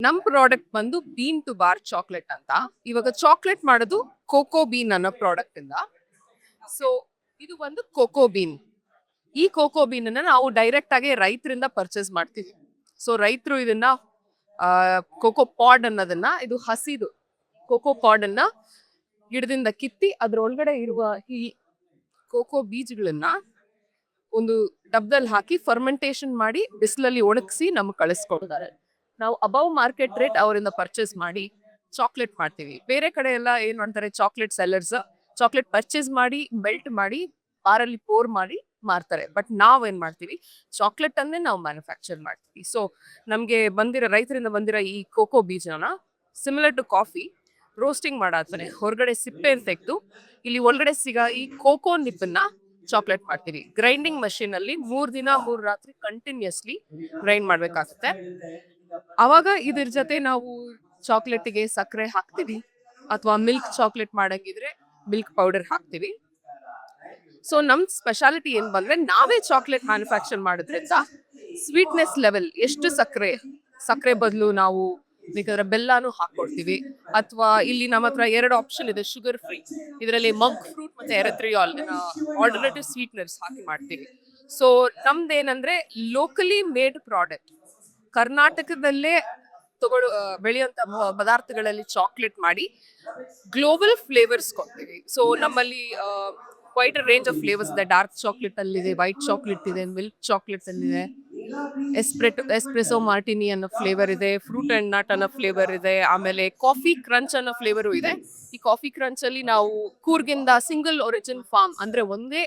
ನಮ್ ಪ್ರಾಡಕ್ಟ್ ಬಂದು been two bar chocolate ಅಂತ. ಇವಾಗ ಚಾಕ್ಲೇಟ್ ಮಾಡೋದು ಕೋಕೋ ಬೀನ್ ಅನ್ನೋ ಪ್ರಾಡಕ್ಟ್ ಇಂದ. ಸೊ ಇದು ಒಂದು ಕೋಕೋ ಬೀನ್. ಈ ಕೋಕೋ ಬೀನ್ ಅನ್ನ ನಾವು ಡೈರೆಕ್ಟ್ ಆಗಿ ರೈತರಿಂದ ಪರ್ಚೇಸ್ ಮಾಡ್ತೀವಿ. ಸೊ ರೈತರು ಇದನ್ನ ಕೋಕೋ ಪಾಡ್ ಅನ್ನೋದನ್ನ, ಇದು ಹಸಿದು ಕೋಕೋ ಪಾಡ್ ಅನ್ನ ಗಿಡದಿಂದ ಕಿತ್ತಿ ಅದ್ರೊಳಗಡೆ ಇರುವ ಈ ಕೋಕೋ ಬೀಜಗಳನ್ನ ಒಂದು ಡಬ್ದಲ್ಲಿ ಹಾಕಿ ಫರ್ಮೆಂಟೇಶನ್ ಮಾಡಿ ಬಿಸಿಲಲ್ಲಿ ಒಣಗಿಸಿ ನಮ್ಗೆ ಕಳಿಸ್ಕೊಡ್ತಾರೆ. ನಾವು ಅಬವ್ ಮಾರ್ಕೆಟ್ ರೇಟ್ ಅವರಿಂದ ಪರ್ಚೇಸ್ ಮಾಡಿ ಚಾಕ್ಲೇಟ್ ಮಾಡ್ತೀವಿ. ಬೇರೆ ಕಡೆ ಎಲ್ಲ ಏನ್ ಮಾಡ್ತಾರೆ, ಚಾಕ್ಲೇಟ್ ಸೆಲ್ಲರ್ಸ್ ಚಾಕ್ಲೇಟ್ ಪರ್ಚೇಸ್ ಮಾಡಿ ಮೆಲ್ಟ್ ಮಾಡಿ ಬಾರಲ್ಲಿ ಪೋರ್ ಮಾಡಿ ಮಾರ್ತಾರೆ. ಬಟ್ ನಾವ್ ಏನ್ ಮಾಡ್ತೀವಿ, ಚಾಕ್ಲೇಟ್ ಅನ್ನೇ ನಾವು ಮ್ಯಾನುಫ್ಯಾಕ್ಚರ್ ಮಾಡ್ತೀವಿ. ಸೊ ನಮ್ಗೆ ರೈತರಿಂದ ಬಂದಿರೋ ಈ ಕೋಕೋ ಬೀಜನ ಸಿಮಿಲರ್ ಟು ಕಾಫಿ ರೋಸ್ಟಿಂಗ್ ಮಾಡಾದ್ಮೇಲೆ ಹೊರಗಡೆ ಸಿಪ್ಪೆ ತೆಗೆದು ಇಲ್ಲಿ ಒಳಗಡೆ ಸಿಗ ಈ ಕೋಕೋ ನಿಪ್ಪನ್ನ ಚಾಕ್ಲೇಟ್ ಮಾಡ್ತೀವಿ. ಗ್ರೈಂಡಿಂಗ್ ಮಷೀನ್ ಅಲ್ಲಿ 3 ದಿನ 3 ರಾತ್ರಿ ಕಂಟಿನ್ಯೂಸ್ಲಿ ಗ್ರೈಂಡ್ ಮಾಡ್ಬೇಕಾಗುತ್ತೆ. ಅವಾಗ ಇದ್ರ ಜೊತೆ ನಾವು ಚಾಕ್ಲೇಟ್ಗೆ ಸಕ್ಕರೆ ಹಾಕ್ತಿವಿ, ಅಥವಾ ಮಿಲ್ಕ್ ಚಾಕ್ಲೇಟ್ ಮಾಡಂಗಿದ್ರೆ ಮಿಲ್ಕ್ ಪೌಡರ್ ಹಾಕ್ತಿವಿ. ಸೊ ನಮ್ ಸ್ಪೆಷಾಲಿಟಿ ಏನ್ ಬಂದ್ರೆ, ನಾವೇ ಚಾಕ್ಲೇಟ್ ಮ್ಯಾನುಫ್ಯಾಕ್ಚರ್ ಮಾಡೋದ್ರಿಂದ ಸ್ವೀಟ್ನೆಸ್ ಲೆವೆಲ್ ಎಷ್ಟು ಸಕ್ಕರೆ ಬದಲು ನಾವು ಬೇಕಾದ್ರೆ ಬೆಲ್ಲಾನು ಹಾಕೊಡ್ತೀವಿ. ಅಥವಾ ಇಲ್ಲಿ ನಮ್ಮ ಹತ್ರ 2 ಆಪ್ಷನ್ ಇದೆ, ಶುಗರ್ ಫ್ರೀ. ಇದರಲ್ಲಿ ಮಗ್ ಫ್ರೂಟ್ ಮತ್ತೆ ಎರೆತ್ರಿಯಾಲ್ ಆಲ್ಟರ್ನೇಟಿವ್ ಸ್ವೀಟ್ನರ್ಸ್ ಹಾಕಿ ಮಾಡ್ತೀವಿ. ಸೊ ನಮ್ದೇನಂದ್ರೆ ಲೋಕಲಿ ಮೇಡ್ ಪ್ರಾಡಕ್ಟ್, ಕರ್ನಾಟಕದಲ್ಲೇ ಬೆಳೆಯುವಂತ ಪದಾರ್ಥಗಳಲ್ಲಿ ಚಾಕ್ಲೇಟ್ ಮಾಡಿ ಗ್ಲೋಬಲ್ ಫ್ಲೇವರ್ಸ್ ಕೊಡ್ತೀವಿ. ಸೊ ನಮ್ಮಲ್ಲಿ ಕ್ವೈಟ್ ರೇಂಜ್ ಆಫ್ ಫ್ಲೇವರ್ಸ್ ಇದೆ. ಡಾರ್ಕ್ ಚಾಕ್ಲೇಟ್ ಅಲ್ಲಿದೆ, ವೈಟ್ ಚಾಕ್ಲೇಟ್ ಇದೆ, ಮಿಲ್ಕ್ ಚಾಕ್ಲೇಟ್ ಅಲ್ಲಿದೆ, ಎಸ್ಪ್ರೆಸೋ ಮಾರ್ಟಿನಿ ಅನ್ನೋ ಫ್ಲೇವರ್ ಇದೆ, ಫ್ರೂಟ್ ಅಂಡ್ ನಟ್ ಅನ್ನೋ ಫ್ಲೇವರ್ ಇದೆ, ಆಮೇಲೆ ಕಾಫಿ ಕ್ರಂಚ್ ಅನ್ನೋ ಫ್ಲೇವರು ಇದೆ. ಈ ಕಾಫಿ ಕ್ರಂಚ್ ಅಲ್ಲಿ ನಾವು ಕೂರ್ಗಿಂದ ಸಿಂಗಲ್ ಒರಿಜಿನ್ ಫಾರ್ಮ್ ಅಂದ್ರೆ ಒಂದೇ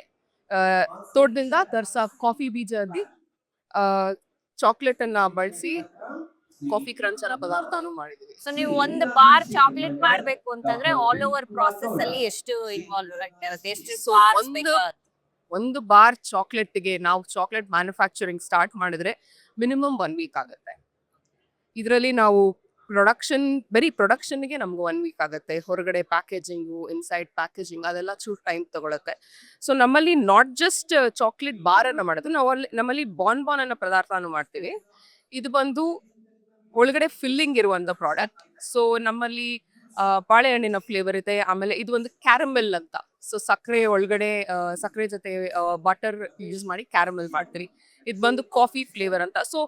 ತೋಟದಿಂದ ತರ್ಸ ಕಾಫಿ ಬೀಜದಲ್ಲಿ ಚಾಕ್ಲೇಟ್ ಅನ್ನ ಬಳಸಿ ಕಾಫಿ ಕ್ರಂಚ್ ಅನ್ನೋ ಪದಾರ್ಥನೂ ಮಾಡಿದೀವಿ. ಸೊ ನೀವು ಒಂದು ಬಾರ್ ಚಾಕ್ಲೇಟ್ ಮಾಡ್ಬೇಕು ಅಂತಂದ್ರೆ ಆಲ್ ಓವರ್ ಪ್ರಾಸೆಸ್ ಅಲ್ಲಿ ಎಷ್ಟು ಇನ್ವಾಲ್ವ್ ಆಗಿರುತ್ತೆ, ಎಷ್ಟು So, hours ಬೇಕು? ಒಂದು ಬಾರ್ ಚಾಕ್ಲೇಟ್ಗೆ ನಾವು ಚಾಕ್ಲೇಟ್ ಮ್ಯಾನುಫ್ಯಾಕ್ಚರಿಂಗ್ ಸ್ಟಾರ್ಟ್ ಮಾಡಿದ್ರೆ ಮಿನಿಮಮ್ 1 ವೀಕ್ ಆಗುತ್ತೆ. ಇದರಲ್ಲಿ ನಾವು ಬರೀ ಪ್ರೊಡಕ್ಷನ್ಗೆ ನಮ್ಗೆ 1 ವೀಕ್ ಆಗುತ್ತೆ. ಹೊರಗಡೆ ಪ್ಯಾಕೇಜಿಂಗು, ಇನ್ಸೈಡ್ ಪ್ಯಾಕೇಜಿಂಗ್ ಅದೆಲ್ಲ ಚೂರು ಟೈಮ್ ತಗೊಳುತ್ತೆ. ಸೊ ನಮ್ಮಲ್ಲಿ ನಾಟ್ ಜಸ್ಟ್ ಚಾಕ್ಲೇಟ್ ಬಾರ್ ಅನ್ನ ಮಾಡೋದು, ನಮ್ಮಲ್ಲಿ ಬಾನ್ ಅನ್ನೋ ಪದಾರ್ಥನೂ ಮಾಡ್ತೀವಿ. ಇದು ಬಂದು ಒಳಗಡೆ ಫಿಲ್ಲಿಂಗ್ ಇರುವಂತ ಪ್ರಾಡಕ್ಟ್. ಸೊ ನಮ್ಮಲ್ಲಿ ಬಾಳೆಹಣ್ಣಿನ ಫ್ಲೇವರ್ ಇದೆ, ಆಮೇಲೆ ಇದು ಒಂದು ಕ್ಯಾರಮೆಲ್ ಅಂತ. ಸೊ ಸಕ್ಕರೆ ಜೊತೆ ಬಟರ್ ಯೂಸ್ ಮಾಡಿ ಕ್ಯಾರಮೆಲ್ ಮಾಡ್ತೀವಿ. ಇದು ಬಂದು ಕಾಫಿ ಫ್ಲೇವರ್ ಅಂತ. ಸೊ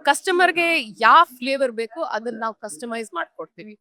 ಕಸ್ಟಮರ್ಗೆ ಯಾವ ಫ್ಲೇವರ್ ಬೇಕೋ ಅದನ್ನ ನಾವು ಕಸ್ಟಮೈಸ್ ಮಾಡ್ಕೊಡ್ತೀವಿ.